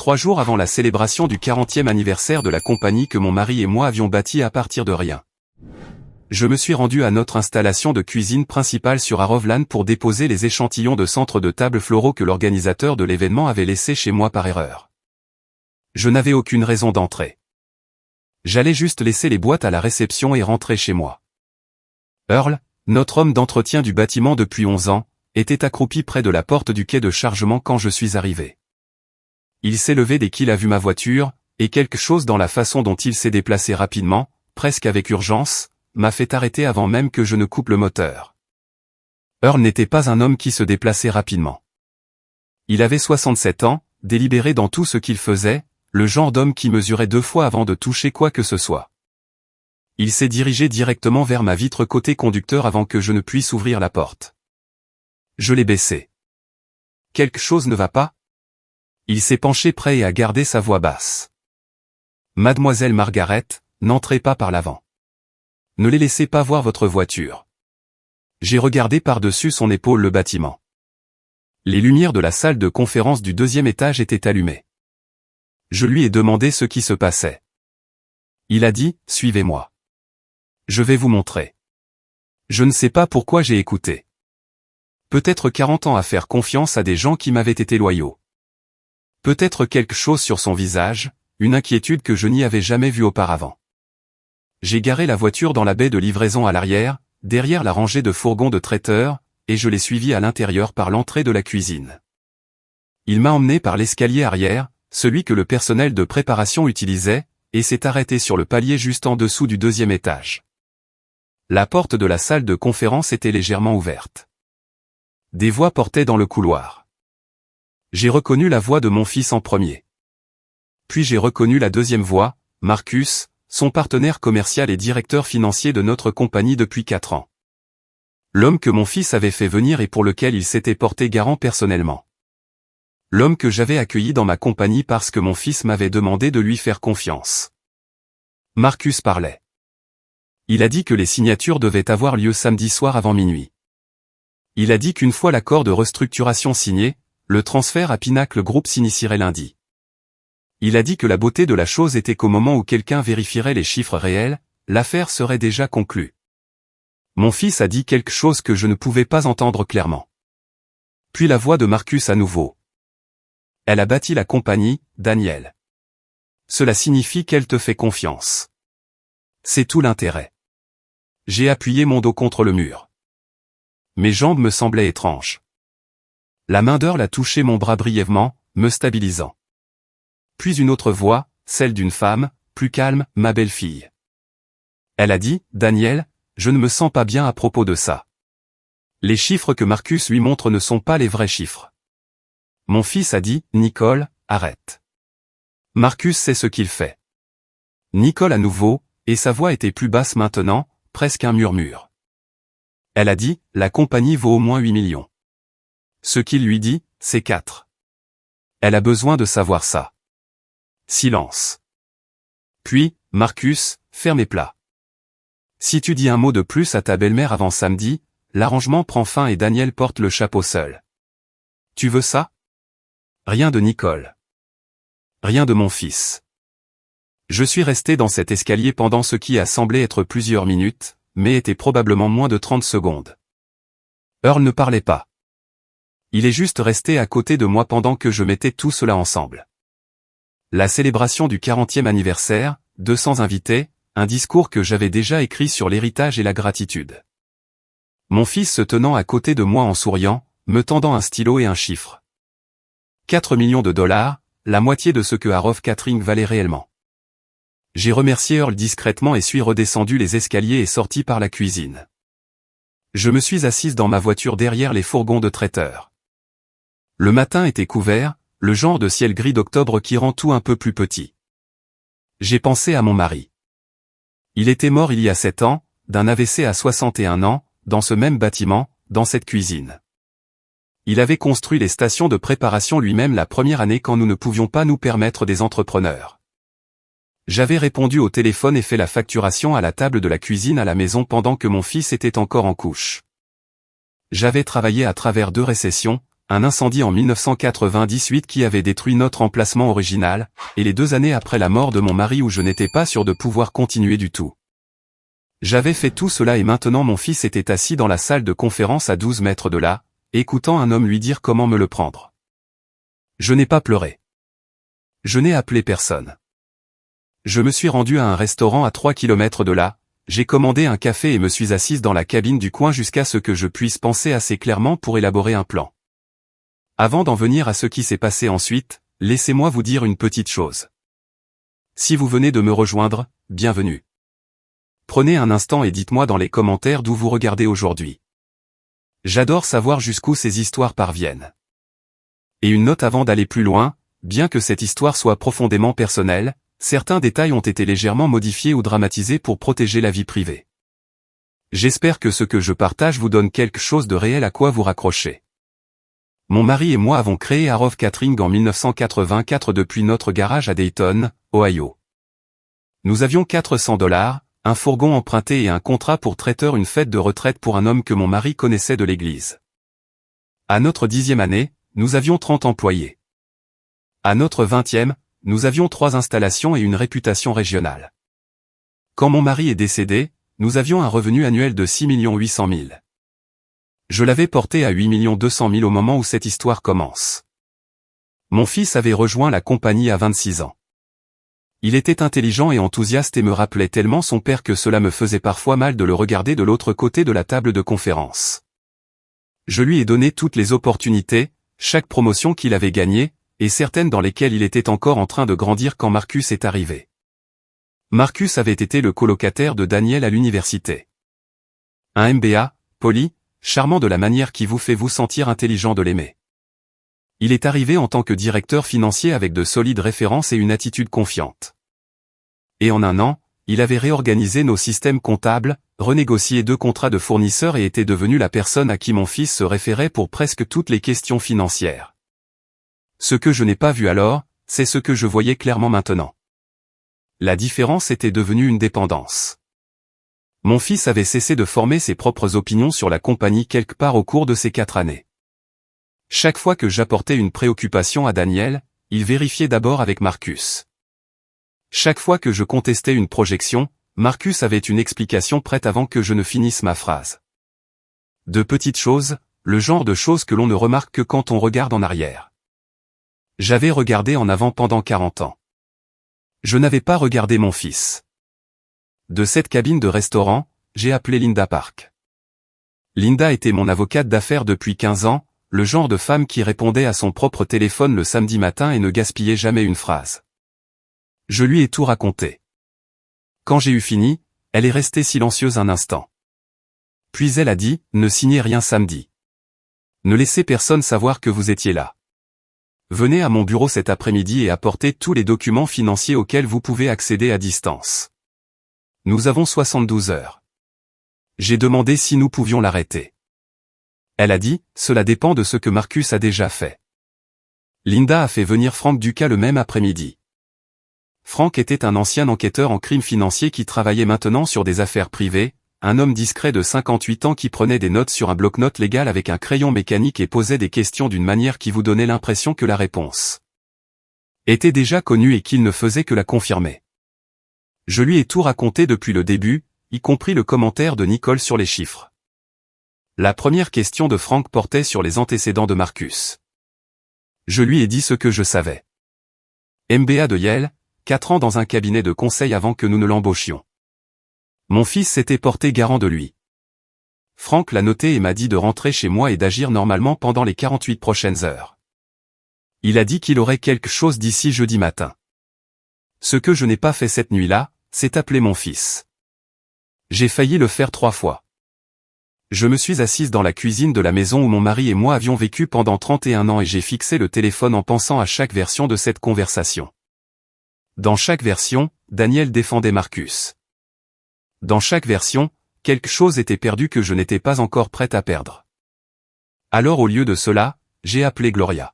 3 jours avant la célébration du 40e anniversaire de la compagnie que mon mari et moi avions bâtie à partir de rien. Je me suis rendu à notre installation de cuisine principale sur Arovlan pour déposer les échantillons de centres de table floraux que l'organisateur de l'événement avait laissés chez moi par erreur. Je n'avais aucune raison d'entrer. J'allais juste laisser les boîtes à la réception et rentrer chez moi. Earl, notre homme d'entretien du bâtiment depuis 11 ans, était accroupi près de la porte du quai de chargement quand je suis arrivé. Il s'est levé dès qu'il a vu ma voiture, et quelque chose dans la façon dont il s'est déplacé rapidement, presque avec urgence, m'a fait arrêter avant même que je ne coupe le moteur. Earl n'était pas un homme qui se déplaçait rapidement. Il avait 67 ans, délibéré dans tout ce qu'il faisait, le genre d'homme qui mesurait 2 fois avant de toucher quoi que ce soit. Il s'est dirigé directement vers ma vitre côté conducteur avant que je ne puisse ouvrir la porte. Je l'ai baissé. Quelque chose ne va pas? Il s'est penché près et a gardé sa voix basse. Mademoiselle Margaret, n'entrez pas par l'avant. Ne les laissez pas voir votre voiture. J'ai regardé par-dessus son épaule le bâtiment. Les lumières de la salle de conférence du 2e étage étaient allumées. Je lui ai demandé ce qui se passait. Il a dit, suivez-moi. Je vais vous montrer. Je ne sais pas pourquoi j'ai écouté. Peut-être 40 ans à faire confiance à des gens qui m'avaient été loyaux. Peut-être quelque chose sur son visage, une inquiétude que je n'y avais jamais vue auparavant. J'ai garé la voiture dans la baie de livraison à l'arrière, derrière la rangée de fourgons de traiteur, et je l'ai suivi à l'intérieur par l'entrée de la cuisine. Il m'a emmené par l'escalier arrière, celui que le personnel de préparation utilisait, et s'est arrêté sur le palier juste en dessous du 2e étage. La porte de la salle de conférence était légèrement ouverte. Des voix portaient dans le couloir. J'ai reconnu la voix de mon fils en premier. Puis j'ai reconnu la deuxième voix, Marcus, son partenaire commercial et directeur financier de notre compagnie depuis 4 ans. L'homme que mon fils avait fait venir et pour lequel il s'était porté garant personnellement. L'homme que j'avais accueilli dans ma compagnie parce que mon fils m'avait demandé de lui faire confiance. Marcus parlait. Il a dit que les signatures devaient avoir lieu samedi soir avant minuit. Il a dit qu'une fois l'accord de restructuration signé, le transfert à Pinnacle Group s'initierait lundi. Il a dit que la beauté de la chose était qu'au moment où quelqu'un vérifierait les chiffres réels, l'affaire serait déjà conclue. Mon fils a dit quelque chose que je ne pouvais pas entendre clairement. Puis la voix de Marcus à nouveau. Elle a bâti la compagnie, Daniel. Cela signifie qu'elle te fait confiance. C'est tout l'intérêt. J'ai appuyé mon dos contre le mur. Mes jambes me semblaient étranges. La main d'Earl a touché mon bras brièvement, me stabilisant. Puis une autre voix, celle d'une femme, plus calme, ma belle-fille. Elle a dit, Daniel, je ne me sens pas bien à propos de ça. Les chiffres que Marcus lui montre ne sont pas les vrais chiffres. Mon fils a dit, Nicole, arrête. Marcus sait ce qu'il fait. Nicole à nouveau, et sa voix était plus basse maintenant, presque un murmure. Elle a dit, la compagnie vaut au moins 8 millions. Ce qu'il lui dit, c'est 4. Elle a besoin de savoir ça. Silence. Puis, Marcus, ferme et plat. Si tu dis un mot de plus à ta belle-mère avant samedi, l'arrangement prend fin et Daniel porte le chapeau seul. Tu veux ça? Rien de Nicole. Rien de mon fils. Je suis resté dans cet escalier pendant ce qui a semblé être plusieurs minutes, mais était probablement moins de 30 secondes. Earl ne parlait pas. Il est juste resté à côté de moi pendant que je mettais tout cela ensemble. La célébration du 40e anniversaire, 200 invités, un discours que j'avais déjà écrit sur l'héritage et la gratitude. Mon fils se tenant à côté de moi en souriant, me tendant un stylo et un chiffre. 4 millions de dollars, la moitié de ce que Harov Catering valait réellement. J'ai remercié Earl discrètement et suis redescendu les escaliers et sorti par la cuisine. Je me suis assise dans ma voiture derrière les fourgons de traiteur. Le matin était couvert, le genre de ciel gris d'octobre qui rend tout un peu plus petit. J'ai pensé à mon mari. Il était mort il y a 7 ans, d'un AVC à 61 ans, dans ce même bâtiment, dans cette cuisine. Il avait construit les stations de préparation lui-même la première année quand nous ne pouvions pas nous permettre des entrepreneurs. J'avais répondu au téléphone et fait la facturation à la table de la cuisine à la maison pendant que mon fils était encore en couche. J'avais travaillé à travers 2 récessions, un incendie en 1998 qui avait détruit notre emplacement original, et les 2 années après la mort de mon mari où je n'étais pas sûr de pouvoir continuer du tout. J'avais fait tout cela et maintenant mon fils était assis dans la salle de conférence à 12 mètres de là, écoutant un homme lui dire comment me le prendre. Je n'ai pas pleuré. Je n'ai appelé personne. Je me suis rendu à un restaurant à 3 kilomètres de là, j'ai commandé un café et me suis assise dans la cabine du coin jusqu'à ce que je puisse penser assez clairement pour élaborer un plan. Avant d'en venir à ce qui s'est passé ensuite, laissez-moi vous dire une petite chose. Si vous venez de me rejoindre, bienvenue. Prenez un instant et dites-moi dans les commentaires d'où vous regardez aujourd'hui. J'adore savoir jusqu'où ces histoires parviennent. Et une note avant d'aller plus loin, bien que cette histoire soit profondément personnelle, certains détails ont été légèrement modifiés ou dramatisés pour protéger la vie privée. J'espère que ce que je partage vous donne quelque chose de réel à quoi vous raccrocher. Mon mari et moi avons créé Arov Catering en 1984 depuis notre garage à Dayton, Ohio. Nous avions $400, un fourgon emprunté et un contrat pour traiteur, une fête de retraite pour un homme que mon mari connaissait de l'église. À notre 10e année, nous avions 30 employés. À notre 20e, nous avions 3 installations et une réputation régionale. Quand mon mari est décédé, nous avions un revenu annuel de 6 800 000. Je l'avais porté à 8 200 000 au moment où cette histoire commence. Mon fils avait rejoint la compagnie à 26 ans. Il était intelligent et enthousiaste et me rappelait tellement son père que cela me faisait parfois mal de le regarder de l'autre côté de la table de conférence. Je lui ai donné toutes les opportunités, chaque promotion qu'il avait gagnée, et certaines dans lesquelles il était encore en train de grandir quand Marcus est arrivé. Marcus avait été le colocataire de Daniel à l'université. Un MBA, poli, charmant de la manière qui vous fait vous sentir intelligent de l'aimer. Il est arrivé en tant que directeur financier avec de solides références et une attitude confiante. Et en un an, il avait réorganisé nos systèmes comptables, renégocié 2 contrats de fournisseurs et était devenu la personne à qui mon fils se référait pour presque toutes les questions financières. Ce que je n'ai pas vu alors, c'est ce que je voyais clairement maintenant. La différence était devenue une dépendance. Mon fils avait cessé de former ses propres opinions sur la compagnie quelque part au cours de ces 4 années. Chaque fois que j'apportais une préoccupation à Daniel, il vérifiait d'abord avec Marcus. Chaque fois que je contestais une projection, Marcus avait une explication prête avant que je ne finisse ma phrase. De petites choses, le genre de choses que l'on ne remarque que quand on regarde en arrière. J'avais regardé en avant pendant 40 ans. Je n'avais pas regardé mon fils. De cette cabine de restaurant, j'ai appelé Linda Park. Linda était mon avocate d'affaires depuis 15 ans, le genre de femme qui répondait à son propre téléphone le samedi matin et ne gaspillait jamais une phrase. Je lui ai tout raconté. Quand j'ai eu fini, elle est restée silencieuse un instant. Puis elle a dit, ne signez rien samedi. Ne laissez personne savoir que vous étiez là. Venez à mon bureau cet après-midi et apportez tous les documents financiers auxquels vous pouvez accéder à distance. Nous avons 72 heures. J'ai demandé si nous pouvions l'arrêter. Elle a dit, cela dépend de ce que Marcus a déjà fait. Linda a fait venir Frank Ducas le même après-midi. Frank était un ancien enquêteur en crimes financiers qui travaillait maintenant sur des affaires privées, un homme discret de 58 ans qui prenait des notes sur un bloc-notes légal avec un crayon mécanique et posait des questions d'une manière qui vous donnait l'impression que la réponse était déjà connue et qu'il ne faisait que la confirmer. Je lui ai tout raconté depuis le début, y compris le commentaire de Nicole sur les chiffres. La première question de Frank portait sur les antécédents de Marcus. Je lui ai dit ce que je savais. MBA de Yale, 4 ans dans un cabinet de conseil avant que nous ne l'embauchions. Mon fils s'était porté garant de lui. Frank l'a noté et m'a dit de rentrer chez moi et d'agir normalement pendant les 48 prochaines heures. Il a dit qu'il aurait quelque chose d'ici jeudi matin. Ce que je n'ai pas fait cette nuit-là, c'est appeler mon fils. J'ai failli le faire 3 fois. Je me suis assise dans la cuisine de la maison où mon mari et moi avions vécu pendant 31 ans et j'ai fixé le téléphone en pensant à chaque version de cette conversation. Dans chaque version, Daniel défendait Marcus. Dans chaque version, quelque chose était perdu que je n'étais pas encore prête à perdre. Alors au lieu de cela, j'ai appelé Gloria.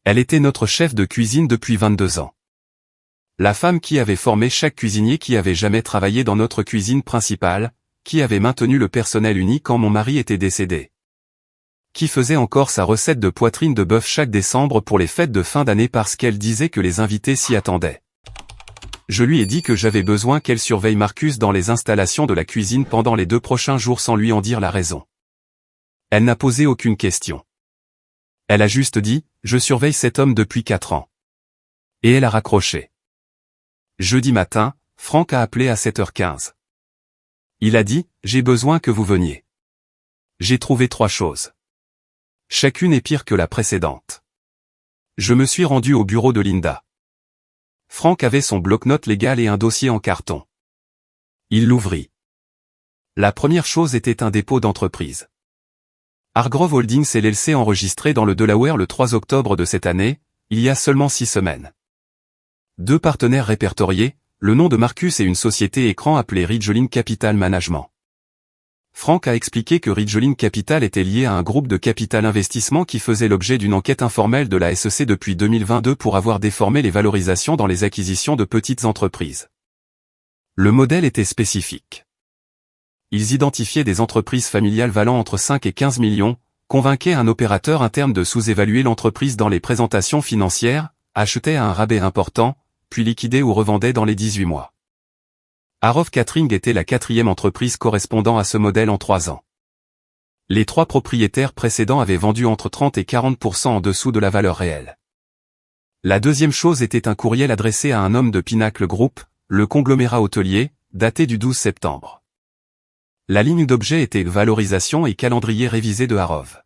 Elle était notre chef de cuisine depuis 22 ans. La femme qui avait formé chaque cuisinier qui avait jamais travaillé dans notre cuisine principale, qui avait maintenu le personnel uni quand mon mari était décédé. qui faisait encore sa recette de poitrine de bœuf chaque décembre pour les fêtes de fin d'année parce qu'elle disait que les invités s'y attendaient. Je lui ai dit que j'avais besoin qu'elle surveille Marcus dans les installations de la cuisine pendant les 2 prochains jours sans lui en dire la raison. Elle n'a posé aucune question. Elle a juste dit, je surveille cet homme depuis 4 ans. Et elle a raccroché. Jeudi matin, Franck a appelé à 7h15. Il a dit, j'ai besoin que vous veniez. J'ai trouvé 3 choses. Chacune est pire que la précédente. Je me suis rendu au bureau de Linda. Franck avait son bloc-notes légal et un dossier en carton. Il l'ouvrit. La première chose était un dépôt d'entreprise. Hargrove Holdings LLC enregistré dans le Delaware le 3 octobre de cette année, il y a seulement 6 semaines. 2 partenaires répertoriés, le nom de Marcus et une société écran appelée Ridgeline Capital Management. Franck a expliqué que Ridgeline Capital était lié à un groupe de capital investissement qui faisait l'objet d'une enquête informelle de la SEC depuis 2022 pour avoir déformé les valorisations dans les acquisitions de petites entreprises. Le modèle était spécifique. Ils identifiaient des entreprises familiales valant entre 5 et 15 millions, convainquaient un opérateur interne de sous-évaluer l'entreprise dans les présentations financières, achetaient à un rabais important, puis liquidaient ou revendaient dans les 18 mois. Harrove Catering était la 4e entreprise correspondant à ce modèle en 3 ans. Les 3 propriétaires précédents avaient vendu entre 30 et 40% en dessous de la valeur réelle. La deuxième chose était un courriel adressé à un homme de Pinnacle Group, le conglomérat hôtelier, daté du 12 septembre. La ligne d'objet était valorisation et calendrier révisé de Harrove.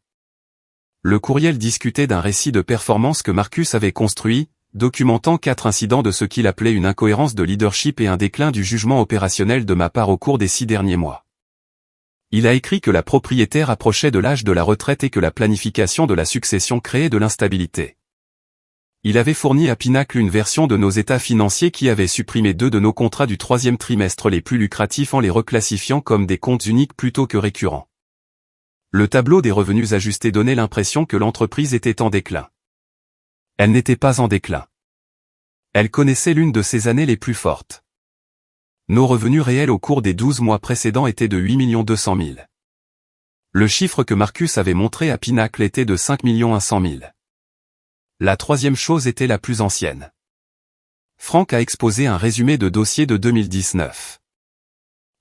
Le courriel discutait d'un récit de performance que Marcus avait construit, documentant 4 incidents de ce qu'il appelait une incohérence de leadership et un déclin du jugement opérationnel de ma part au cours des 6 derniers mois. Il a écrit que la propriétaire approchait de l'âge de la retraite et que la planification de la succession créait de l'instabilité. Il avait fourni à Pinnacle une version de nos états financiers qui avait supprimé 2 de nos contrats du 3e trimestre les plus lucratifs en les reclassifiant comme des comptes uniques plutôt que récurrents. Le tableau des revenus ajustés donnait l'impression que l'entreprise était en déclin. Elle n'était pas en déclin. Elle connaissait l'une de ses années les plus fortes. Nos revenus réels au cours des 12 mois précédents étaient de 8 200 000. Le chiffre que Marcus avait montré à Pinnacle était de 5 100 000. La troisième chose était la plus ancienne. Franck a exposé un résumé de dossier de 2019.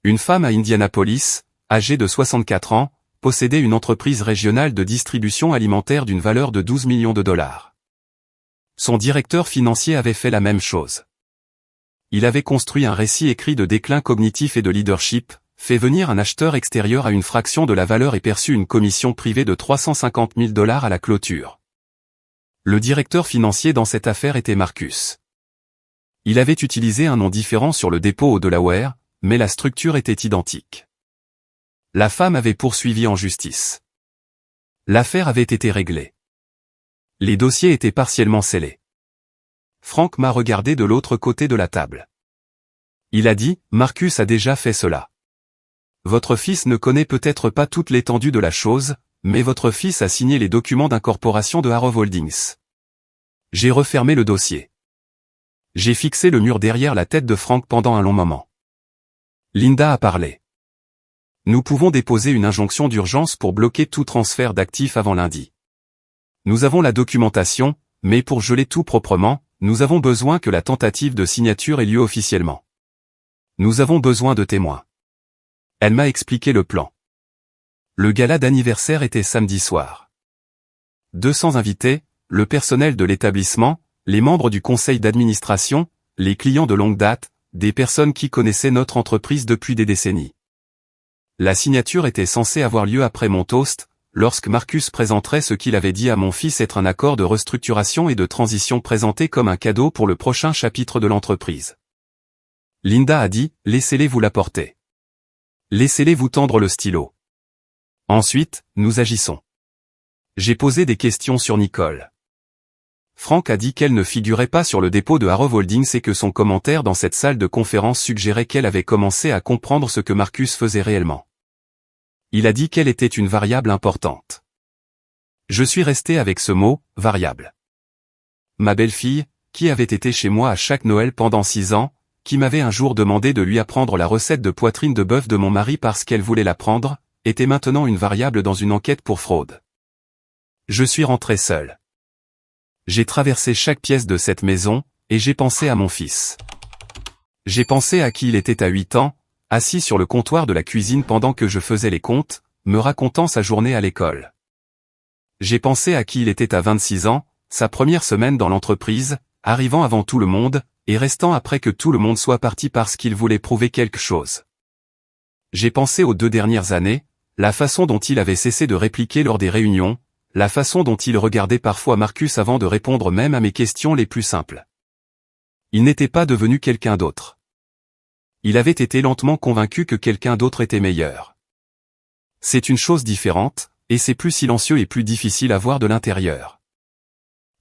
Une femme à Indianapolis, âgée de 64 ans, possédait une entreprise régionale de distribution alimentaire d'une valeur de 12 millions de dollars. Son directeur financier avait fait la même chose. Il avait construit un récit écrit de déclin cognitif et de leadership, fait venir un acheteur extérieur à une fraction de la valeur et perçu une commission privée de 350 000 dollars à la clôture. Le directeur financier dans cette affaire était Marcus. Il avait utilisé un nom différent sur le dépôt au Delaware, mais la structure était identique. La femme avait poursuivi en justice. L'affaire avait été réglée. Les dossiers étaient partiellement scellés. Franck m'a regardé de l'autre côté de la table. Il a dit, Marcus a déjà fait cela. Votre fils ne connaît peut-être pas toute l'étendue de la chose, mais votre fils a signé les documents d'incorporation de Harrove Holdings. J'ai refermé le dossier. J'ai fixé le mur derrière la tête de Franck pendant un long moment. Linda a parlé. Nous pouvons déposer une injonction d'urgence pour bloquer tout transfert d'actifs avant lundi. Nous avons la documentation, mais pour geler tout proprement, nous avons besoin que la tentative de signature ait lieu officiellement. Nous avons besoin de témoins. Elle m'a expliqué le plan. Le gala d'anniversaire était samedi soir. 200 invités, le personnel de l'établissement, les membres du conseil d'administration, les clients de longue date, des personnes qui connaissaient notre entreprise depuis des décennies. La signature était censée avoir lieu après mon toast, lorsque Marcus présenterait ce qu'il avait dit à mon fils être un accord de restructuration et de transition présenté comme un cadeau pour le prochain chapitre de l'entreprise. Linda a dit, laissez-les vous l'apporter. Laissez-les vous tendre le stylo. Ensuite, nous agissons. J'ai posé des questions sur Nicole. Franck a dit qu'elle ne figurait pas sur le dépôt de Harrove Holdings et que son commentaire dans cette salle de conférence suggérait qu'elle avait commencé à comprendre ce que Marcus faisait réellement. Il a dit qu'elle était une variable importante. Je suis resté avec ce mot, variable. Ma belle-fille, qui avait été chez moi à chaque Noël pendant 6 ans, qui m'avait un jour demandé de lui apprendre la recette de poitrine de bœuf de mon mari parce qu'elle voulait l'apprendre, était maintenant une variable dans une enquête pour fraude. Je suis rentré seul. J'ai traversé chaque pièce de cette maison, et j'ai pensé à mon fils. J'ai pensé à qui il était à 8 ans, assis sur le comptoir de la cuisine pendant que je faisais les comptes, me racontant sa journée à l'école. J'ai pensé à qui il était à 26 ans, sa première semaine dans l'entreprise, arrivant avant tout le monde, et restant après que tout le monde soit parti parce qu'il voulait prouver quelque chose. J'ai pensé aux 2 dernières années, la façon dont il avait cessé de répliquer lors des réunions, la façon dont il regardait parfois Marcus avant de répondre même à mes questions les plus simples. Il n'était pas devenu quelqu'un d'autre. Il avait été lentement convaincu que quelqu'un d'autre était meilleur. C'est une chose différente, et c'est plus silencieux et plus difficile à voir de l'intérieur.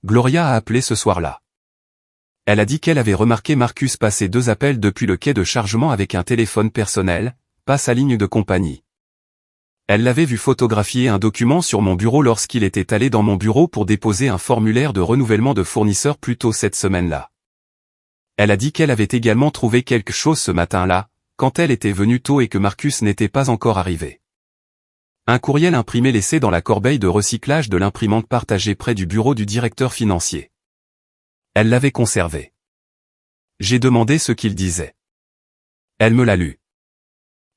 Gloria a appelé ce soir-là. Elle a dit qu'elle avait remarqué Marcus passer 2 appels depuis le quai de chargement avec un téléphone personnel, pas sa ligne de compagnie. Elle l'avait vu photographier un document sur mon bureau lorsqu'il était allé dans mon bureau pour déposer un formulaire de renouvellement de fournisseur plus tôt cette semaine-là. Elle a dit qu'elle avait également trouvé quelque chose ce matin-là, quand elle était venue tôt et que Marcus n'était pas encore arrivé. Un courriel imprimé laissé dans la corbeille de recyclage de l'imprimante partagée près du bureau du directeur financier. Elle l'avait conservé. J'ai demandé ce qu'il disait. Elle me l'a lu.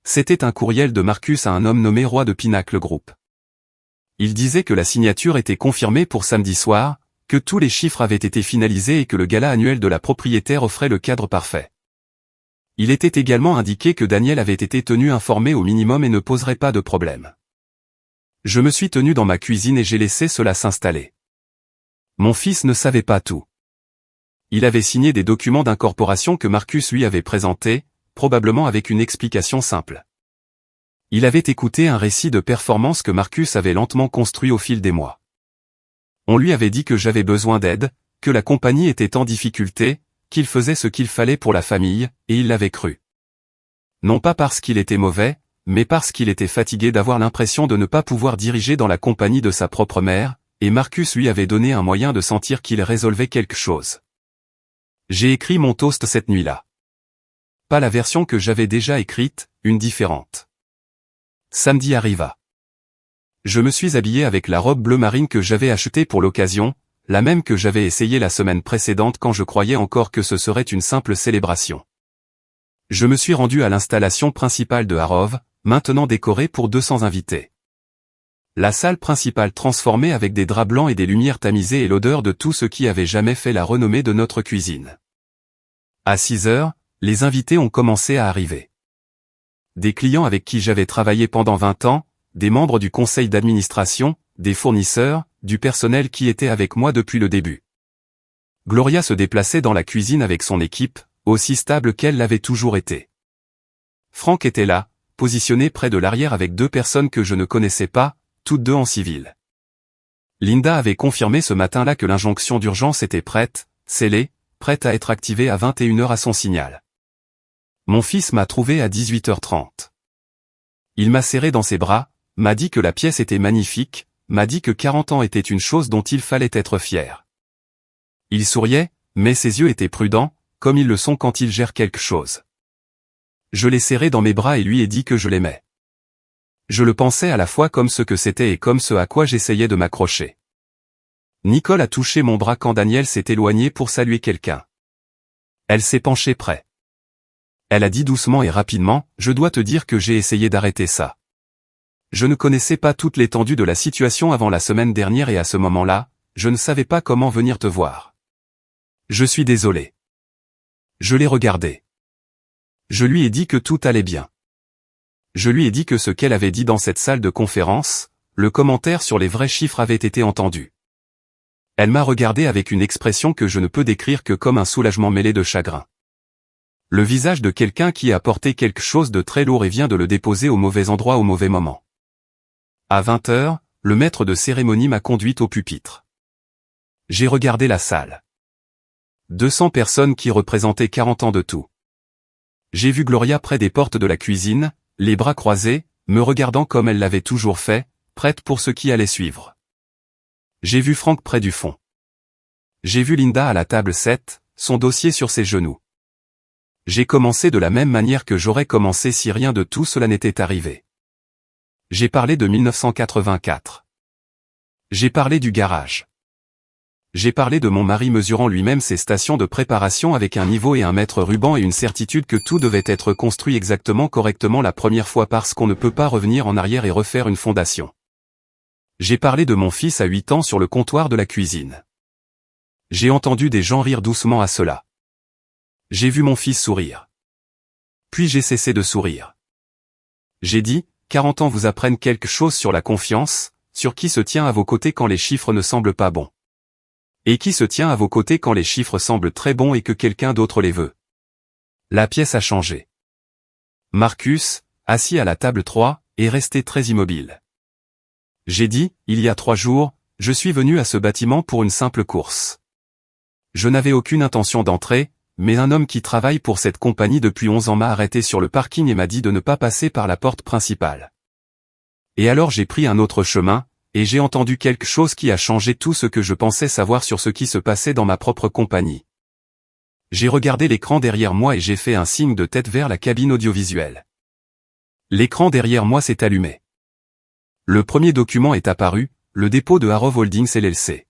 C'était un courriel de Marcus à un homme nommé Roy de Pinacle Group. Il disait que la signature était confirmée pour samedi soir, que tous les chiffres avaient été finalisés et que le gala annuel de la propriétaire offrait le cadre parfait. Il était également indiqué que Daniel avait été tenu informé au minimum et ne poserait pas de problème. Je me suis tenu dans ma cuisine et j'ai laissé cela s'installer. Mon fils ne savait pas tout. Il avait signé des documents d'incorporation que Marcus lui avait présentés, probablement avec une explication simple. Il avait écouté un récit de performance que Marcus avait lentement construit au fil des mois. On lui avait dit que j'avais besoin d'aide, que la compagnie était en difficulté, qu'il faisait ce qu'il fallait pour la famille, et il l'avait cru. Non pas parce qu'il était mauvais, mais parce qu'il était fatigué d'avoir l'impression de ne pas pouvoir diriger dans la compagnie de sa propre mère, et Marcus lui avait donné un moyen de sentir qu'il résolvait quelque chose. J'ai écrit mon toast cette nuit-là. Pas la version que j'avais déjà écrite, une différente. Samedi arriva. Je me suis habillé avec la robe bleu marine que j'avais achetée pour l'occasion, la même que j'avais essayée la semaine précédente quand je croyais encore que ce serait une simple célébration. Je me suis rendu à l'installation principale de Harov, maintenant décorée pour 200 invités. La salle principale transformée avec des draps blancs et des lumières tamisées et l'odeur de tout ce qui avait jamais fait la renommée de notre cuisine. À 6 heures, les invités ont commencé à arriver. Des clients avec qui j'avais travaillé pendant 20 ans, des membres du conseil d'administration, des fournisseurs, du personnel qui était avec moi depuis le début. Gloria se déplaçait dans la cuisine avec son équipe, aussi stable qu'elle l'avait toujours été. Franck était là, positionné près de l'arrière avec 2 personnes que je ne connaissais pas, toutes 2 en civil. Linda avait confirmé ce matin-là que l'injonction d'urgence était prête, scellée, prête à être activée à 21h à son signal. Mon fils m'a trouvé à 18h30. Il m'a serré dans ses bras, m'a dit que la pièce était magnifique, m'a dit que 40 ans était une chose dont il fallait être fier. Il souriait, mais ses yeux étaient prudents, comme ils le sont quand il gère quelque chose. Je l'ai serré dans mes bras et lui ai dit que je l'aimais. Je le pensais à la fois comme ce que c'était et comme ce à quoi j'essayais de m'accrocher. Nicole a touché mon bras quand Daniel s'est éloigné pour saluer quelqu'un. Elle s'est penchée près. Elle a dit doucement et rapidement, « Je dois te dire que j'ai essayé d'arrêter ça. Je ne connaissais pas toute l'étendue de la situation avant la semaine dernière et à ce moment-là, je ne savais pas comment venir te voir. Je suis désolé. » Je l'ai regardé. Je lui ai dit que tout allait bien. Je lui ai dit que ce qu'elle avait dit dans cette salle de conférence, le commentaire sur les vrais chiffres avait été entendu. Elle m'a regardé avec une expression que je ne peux décrire que comme un soulagement mêlé de chagrin. Le visage de quelqu'un qui a porté quelque chose de très lourd et vient de le déposer au mauvais endroit au mauvais moment. À 20h, le maître de cérémonie m'a conduite au pupitre. J'ai regardé la salle. 200 personnes qui représentaient 40 ans de tout. J'ai vu Gloria près des portes de la cuisine, les bras croisés, me regardant comme elle l'avait toujours fait, prête pour ce qui allait suivre. J'ai vu Franck près du fond. J'ai vu Linda à la table 7, son dossier sur ses genoux. J'ai commencé de la même manière que j'aurais commencé si rien de tout cela n'était arrivé. J'ai parlé de 1984. J'ai parlé du garage. J'ai parlé de mon mari mesurant lui-même ses stations de préparation avec un niveau et un mètre ruban et une certitude que tout devait être construit exactement correctement la première fois parce qu'on ne peut pas revenir en arrière et refaire une fondation. J'ai parlé de mon fils à 8 ans sur le comptoir de la cuisine. J'ai entendu des gens rire doucement à cela. J'ai vu mon fils sourire. Puis j'ai cessé de sourire. J'ai dit, 40 ans vous apprennent quelque chose sur la confiance, sur qui se tient à vos côtés quand les chiffres ne semblent pas bons. Et qui se tient à vos côtés quand les chiffres semblent très bons et que quelqu'un d'autre les veut. La pièce a changé. Marcus, assis à la table 3, est resté très immobile. J'ai dit, il y a 3 jours, je suis venu à ce bâtiment pour une simple course. Je n'avais aucune intention d'entrer, mais un homme qui travaille pour cette compagnie depuis 11 ans m'a arrêté sur le parking et m'a dit de ne pas passer par la porte principale. Et alors j'ai pris un autre chemin, et j'ai entendu quelque chose qui a changé tout ce que je pensais savoir sur ce qui se passait dans ma propre compagnie. J'ai regardé l'écran derrière moi et j'ai fait un signe de tête vers la cabine audiovisuelle. L'écran derrière moi s'est allumé. Le premier document est apparu, le dépôt de Harrow Holdings LLC.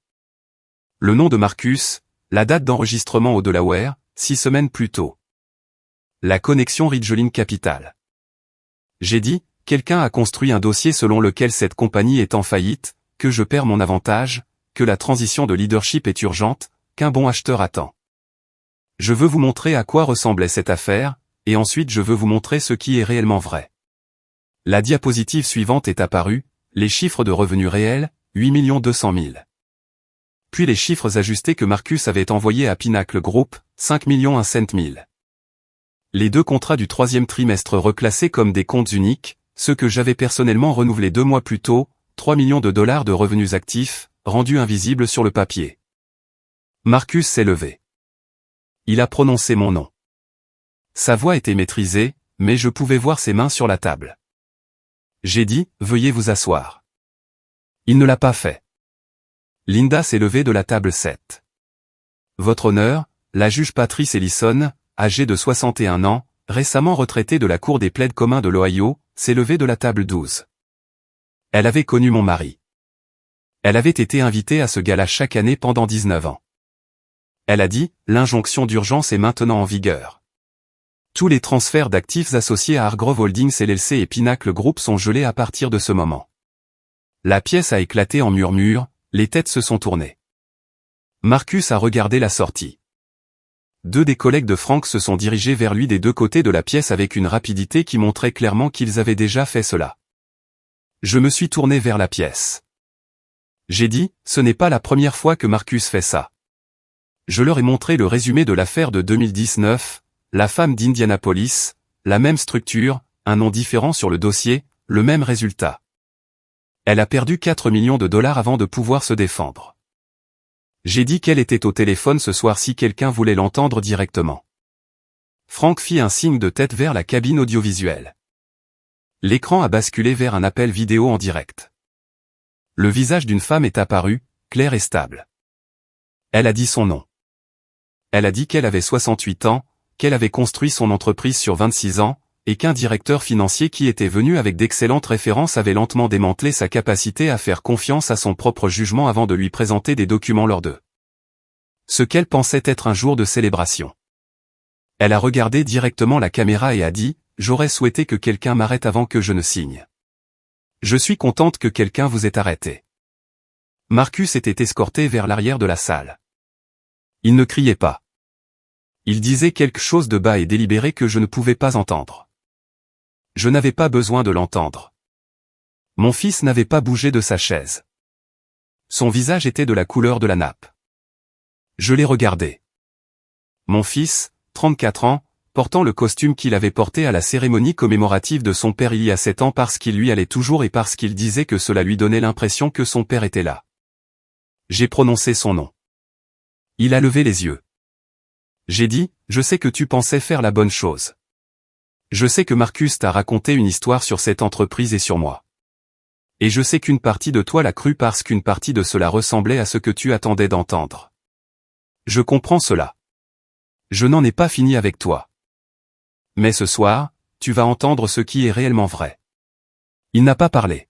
Le nom de Marcus, la date d'enregistrement au Delaware, 6 semaines plus tôt. La connexion Ridgeline Capital. J'ai dit, quelqu'un a construit un dossier selon lequel cette compagnie est en faillite, que je perds mon avantage, que la transition de leadership est urgente, qu'un bon acheteur attend. Je veux vous montrer à quoi ressemblait cette affaire, et ensuite je veux vous montrer ce qui est réellement vrai. La diapositive suivante est apparue, les chiffres de revenus réels, 8 200 000. Puis les chiffres ajustés que Marcus avait envoyés à Pinnacle Group, 5 100 000. Les 2 contrats du 3e trimestre reclassés comme des comptes uniques, ceux que j'avais personnellement renouvelés 2 mois plus tôt, 3 millions de dollars de revenus actifs, rendus invisibles sur le papier. Marcus s'est levé. Il a prononcé mon nom. Sa voix était maîtrisée, mais je pouvais voir ses mains sur la table. J'ai dit, veuillez vous asseoir. Il ne l'a pas fait. Linda s'est levée de la table 7. Votre honneur, la juge Patrice Ellison, âgée de 61 ans, récemment retraitée de la Cour des plaids communs de l'Ohio, s'est levée de la table 12. Elle avait connu mon mari. Elle avait été invitée à ce gala chaque année pendant 19 ans. Elle a dit, l'injonction d'urgence est maintenant en vigueur. Tous les transferts d'actifs associés à Hargrove Holdings LLC et Pinnacle Group sont gelés à partir de ce moment. La pièce a éclaté en murmures, les têtes se sont tournées. Marcus a regardé la sortie. 2 des collègues de Frank se sont dirigés vers lui des 2 côtés de la pièce avec une rapidité qui montrait clairement qu'ils avaient déjà fait cela. Je me suis tourné vers la pièce. J'ai dit, ce n'est pas la première fois que Marcus fait ça. Je leur ai montré le résumé de l'affaire de 2019, la femme d'Indianapolis, la même structure, un nom différent sur le dossier, le même résultat. Elle a perdu 4 millions de dollars avant de pouvoir se défendre. J'ai dit qu'elle était au téléphone ce soir si quelqu'un voulait l'entendre directement. Frank fit un signe de tête vers la cabine audiovisuelle. L'écran a basculé vers un appel vidéo en direct. Le visage d'une femme est apparu, clair et stable. Elle a dit son nom. Elle a dit qu'elle avait 68 ans, qu'elle avait construit son entreprise sur 26 ans, et qu'un directeur financier qui était venu avec d'excellentes références avait lentement démantelé sa capacité à faire confiance à son propre jugement avant de lui présenter des documents lors de ce qu'elle pensait être un jour de célébration. Elle a regardé directement la caméra et a dit, « J'aurais souhaité que quelqu'un m'arrête avant que je ne signe. Je suis contente que quelqu'un vous ait arrêté. » Marcus était escorté vers l'arrière de la salle. Il ne criait pas. Il disait quelque chose de bas et délibéré que je ne pouvais pas entendre. Je n'avais pas besoin de l'entendre. Mon fils n'avait pas bougé de sa chaise. Son visage était de la couleur de la nappe. Je l'ai regardé. Mon fils, 34 ans, portant le costume qu'il avait porté à la cérémonie commémorative de son père il y a 7 ans parce qu'il lui allait toujours et parce qu'il disait que cela lui donnait l'impression que son père était là. J'ai prononcé son nom. Il a levé les yeux. J'ai dit, je sais que tu pensais faire la bonne chose. Je sais que Marcus t'a raconté une histoire sur cette entreprise et sur moi. Et je sais qu'une partie de toi l'a cru parce qu'une partie de cela ressemblait à ce que tu attendais d'entendre. Je comprends cela. Je n'en ai pas fini avec toi. Mais ce soir, tu vas entendre ce qui est réellement vrai. Il n'a pas parlé.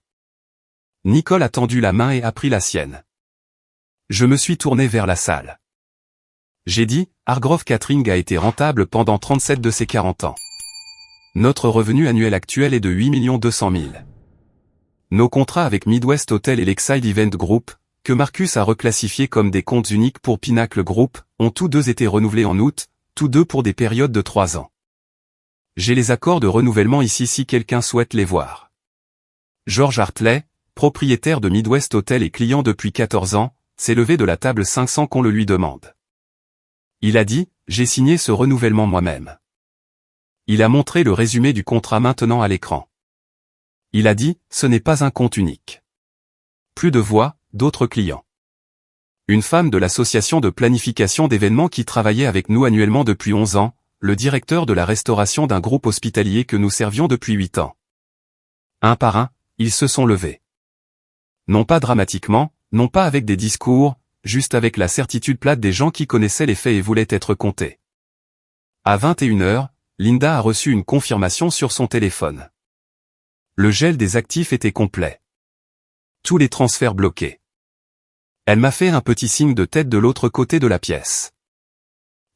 Nicole a tendu la main et a pris la sienne. Je me suis tourné vers la salle. J'ai dit, Hargrove Catering a été rentable pendant 37 de ses 40 ans. Notre revenu annuel actuel est de 8 200 000. Nos contrats avec Midwest Hotel et l'Exide Event Group, que Marcus a reclassifiés comme des comptes uniques pour Pinnacle Group, ont tous deux été renouvelés en août, tous deux pour des périodes de 3 ans. J'ai les accords de renouvellement ici si quelqu'un souhaite les voir. George Hartley, propriétaire de Midwest Hotel et client depuis 14 ans, s'est levé de la table 500 qu'on le lui demande. Il a dit, j'ai signé ce renouvellement moi-même. Il a montré le résumé du contrat maintenant à l'écran. Il a dit, ce n'est pas un compte unique. Plus de voix, d'autres clients. Une femme de l'association de planification d'événements qui travaillait avec nous annuellement depuis 11 ans, le directeur de la restauration d'un groupe hospitalier que nous servions depuis 8 ans. Un par un, ils se sont levés. Non pas dramatiquement, non pas avec des discours, juste avec la certitude plate des gens qui connaissaient les faits et voulaient être comptés. À 21h, Linda a reçu une confirmation sur son téléphone. Le gel des actifs était complet. Tous les transferts bloqués. Elle m'a fait un petit signe de tête de l'autre côté de la pièce.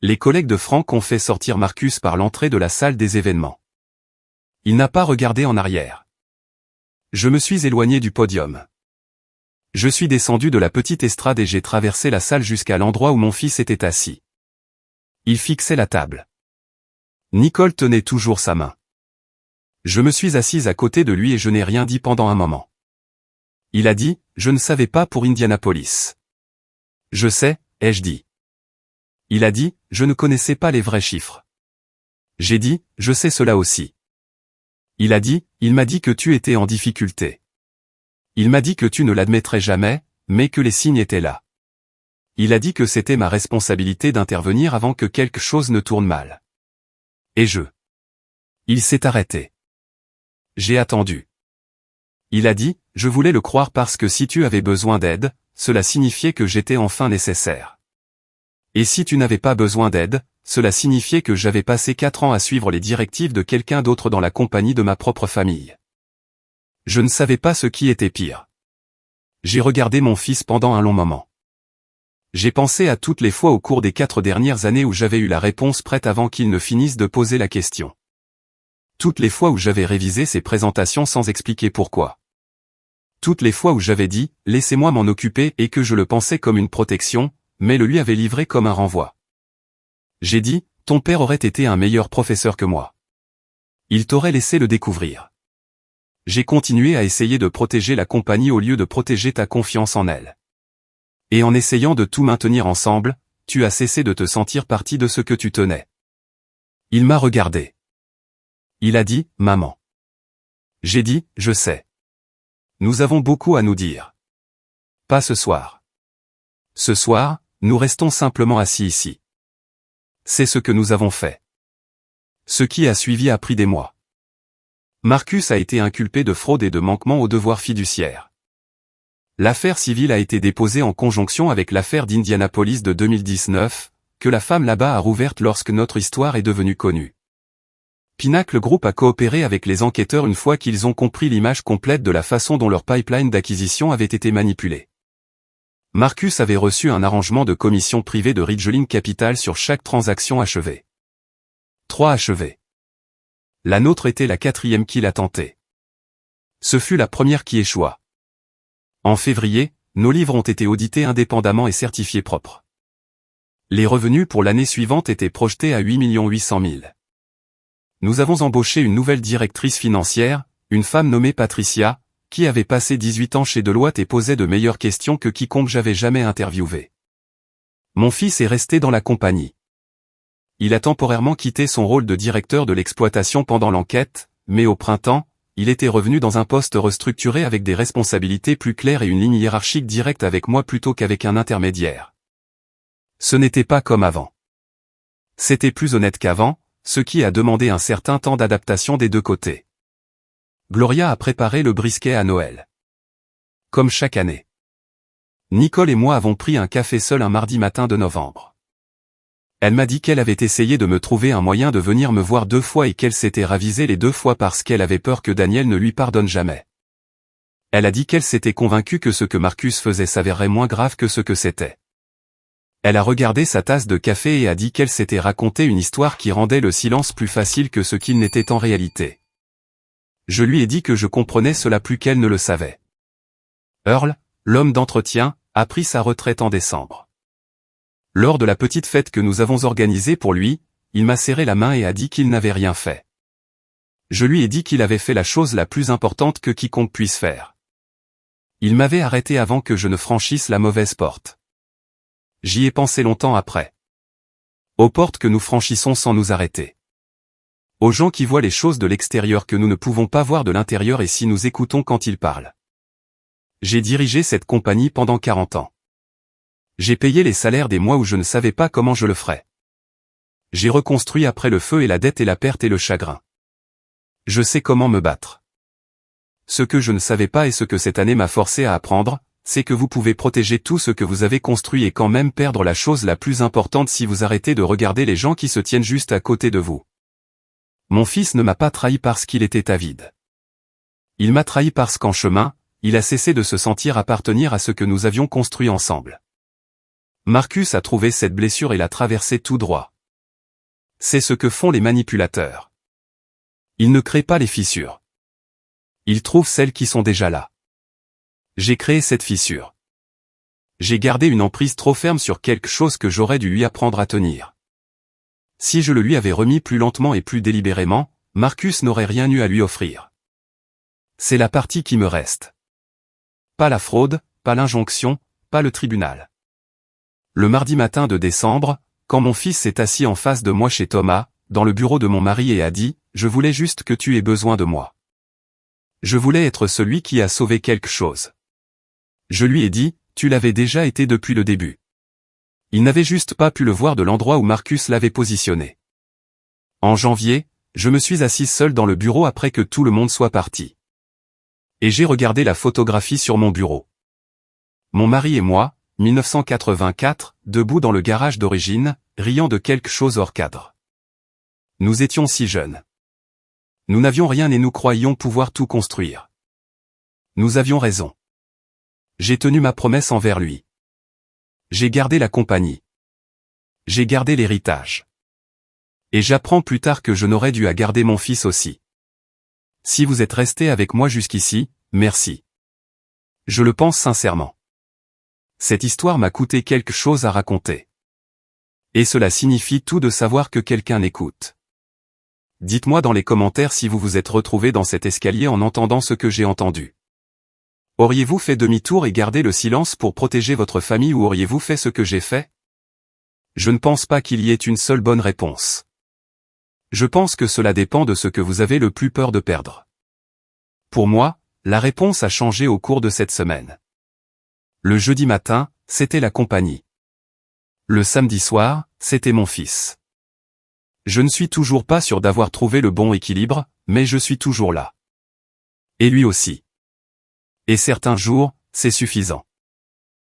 Les collègues de Franck ont fait sortir Marcus par l'entrée de la salle des événements. Il n'a pas regardé en arrière. Je me suis éloigné du podium. Je suis descendu de la petite estrade et j'ai traversé la salle jusqu'à l'endroit où mon fils était assis. Il fixait la table. Nicole tenait toujours sa main. Je me suis assise à côté de lui et je n'ai rien dit pendant un moment. Il a dit, je ne savais pas pour Indianapolis. Je sais, ai-je dit. Il a dit, je ne connaissais pas les vrais chiffres. J'ai dit, je sais cela aussi. Il a dit, il m'a dit que tu étais en difficulté. Il m'a dit que tu ne l'admettrais jamais, mais que les signes étaient là. Il a dit que c'était ma responsabilité d'intervenir avant que quelque chose ne tourne mal. Et il s'est arrêté. J'ai attendu. Il a dit, je voulais le croire parce que si tu avais besoin d'aide, cela signifiait que j'étais enfin nécessaire. Et si tu n'avais pas besoin d'aide, cela signifiait que j'avais passé 4 ans à suivre les directives de quelqu'un d'autre dans la compagnie de ma propre famille. Je ne savais pas ce qui était pire. J'ai regardé mon fils pendant un long moment. J'ai pensé à toutes les fois au cours des 4 dernières années où j'avais eu la réponse prête avant qu'il ne finisse de poser la question. Toutes les fois où j'avais révisé ses présentations sans expliquer pourquoi. Toutes les fois où j'avais dit, laissez-moi m'en occuper et que je le pensais comme une protection, mais le lui avait livré comme un renvoi. J'ai dit, ton père aurait été un meilleur professeur que moi. Il t'aurait laissé le découvrir. J'ai continué à essayer de protéger la compagnie au lieu de protéger ta confiance en elle. Et en essayant de tout maintenir ensemble, tu as cessé de te sentir partie de ce que tu tenais. Il m'a regardé. Il a dit, maman. J'ai dit, je sais. Nous avons beaucoup à nous dire. Pas ce soir. Ce soir, nous restons simplement assis ici. C'est ce que nous avons fait. Ce qui a suivi a pris des mois. Marcus a été inculpé de fraude et de manquement aux devoirs fiduciaires. L'affaire civile a été déposée en conjonction avec l'affaire d'Indianapolis de 2019, que la femme là-bas a rouverte lorsque notre histoire est devenue connue. Pinnacle Group a coopéré avec les enquêteurs une fois qu'ils ont compris l'image complète de la façon dont leur pipeline d'acquisition avait été manipulée. Marcus avait reçu un arrangement de commission privée de Ridgeline Capital sur chaque transaction achevée. 3 achevées. La nôtre était la 4e qu'il a tentée. Ce fut la première qui échoua. En février, nos livres ont été audités indépendamment et certifiés propres. Les revenus pour l'année suivante étaient projetés à 8 800 000. Nous avons embauché une nouvelle directrice financière, une femme nommée Patricia, qui avait passé 18 ans chez Deloitte et posait de meilleures questions que quiconque j'avais jamais interviewé. Mon fils est resté dans la compagnie. Il a temporairement quitté son rôle de directeur de l'exploitation pendant l'enquête, mais au printemps, il était revenu dans un poste restructuré avec des responsabilités plus claires et une ligne hiérarchique directe avec moi plutôt qu'avec un intermédiaire. Ce n'était pas comme avant. C'était plus honnête qu'avant, ce qui a demandé un certain temps d'adaptation des deux côtés. Gloria a préparé le brisket à Noël. Comme chaque année. Nicole et moi avons pris un café seul un mardi matin de novembre. Elle m'a dit qu'elle avait essayé de me trouver un moyen de venir me voir 2 fois et qu'elle s'était ravisée les 2 fois parce qu'elle avait peur que Daniel ne lui pardonne jamais. Elle a dit qu'elle s'était convaincue que ce que Marcus faisait s'avérerait moins grave que ce que c'était. Elle a regardé sa tasse de café et a dit qu'elle s'était raconté une histoire qui rendait le silence plus facile que ce qu'il n'était en réalité. Je lui ai dit que je comprenais cela plus qu'elle ne le savait. Earl, l'homme d'entretien, a pris sa retraite en décembre. Lors de la petite fête que nous avons organisée pour lui, il m'a serré la main et a dit qu'il n'avait rien fait. Je lui ai dit qu'il avait fait la chose la plus importante que quiconque puisse faire. Il m'avait arrêté avant que je ne franchisse la mauvaise porte. J'y ai pensé longtemps après. Aux portes que nous franchissons sans nous arrêter. Aux gens qui voient les choses de l'extérieur que nous ne pouvons pas voir de l'intérieur et si nous écoutons quand ils parlent. J'ai dirigé cette compagnie pendant 40 ans. J'ai payé les salaires des mois où je ne savais pas comment je le ferais. J'ai reconstruit après le feu et la dette et la perte et le chagrin. Je sais comment me battre. Ce que je ne savais pas et ce que cette année m'a forcé à apprendre, c'est que vous pouvez protéger tout ce que vous avez construit et quand même perdre la chose la plus importante si vous arrêtez de regarder les gens qui se tiennent juste à côté de vous. Mon fils ne m'a pas trahi parce qu'il était avide. Il m'a trahi parce qu'en chemin, il a cessé de se sentir appartenir à ce que nous avions construit ensemble. Marcus a trouvé cette blessure et l'a traversée tout droit. C'est ce que font les manipulateurs. Ils ne créent pas les fissures. Ils trouvent celles qui sont déjà là. J'ai créé cette fissure. J'ai gardé une emprise trop ferme sur quelque chose que j'aurais dû lui apprendre à tenir. Si je le lui avais remis plus lentement et plus délibérément, Marcus n'aurait rien eu à lui offrir. C'est la partie qui me reste. Pas la fraude, pas l'injonction, pas le tribunal. Le mardi matin de décembre, quand mon fils s'est assis en face de moi chez Thomas, dans le bureau de mon mari et a dit « Je voulais juste que tu aies besoin de moi. Je voulais être celui qui a sauvé quelque chose. » Je lui ai dit « Tu l'avais déjà été depuis le début. » Il n'avait juste pas pu le voir de l'endroit où Marcus l'avait positionné. En janvier, je me suis assis seul dans le bureau après que tout le monde soit parti. Et j'ai regardé la photographie sur mon bureau. Mon mari et moi, 1984, debout dans le garage d'origine, riant de quelque chose hors cadre. Nous étions si jeunes. Nous n'avions rien et nous croyions pouvoir tout construire. Nous avions raison. J'ai tenu ma promesse envers lui. J'ai gardé la compagnie. J'ai gardé l'héritage. Et j'apprends plus tard que je n'aurais dû à garder mon fils aussi. Si vous êtes resté avec moi jusqu'ici, merci. Je le pense sincèrement. Cette histoire m'a coûté quelque chose à raconter. Et cela signifie tout de savoir que quelqu'un écoute. Dites-moi dans les commentaires si vous vous êtes retrouvé dans cet escalier en entendant ce que j'ai entendu. Auriez-vous fait demi-tour et gardé le silence pour protéger votre famille ou auriez-vous fait ce que j'ai fait? Je ne pense pas qu'il y ait une seule bonne réponse. Je pense que cela dépend de ce que vous avez le plus peur de perdre. Pour moi, la réponse a changé au cours de cette semaine. Le jeudi matin, c'était la compagnie. Le samedi soir, c'était mon fils. Je ne suis toujours pas sûr d'avoir trouvé le bon équilibre, mais je suis toujours là. Et lui aussi. Et certains jours, c'est suffisant.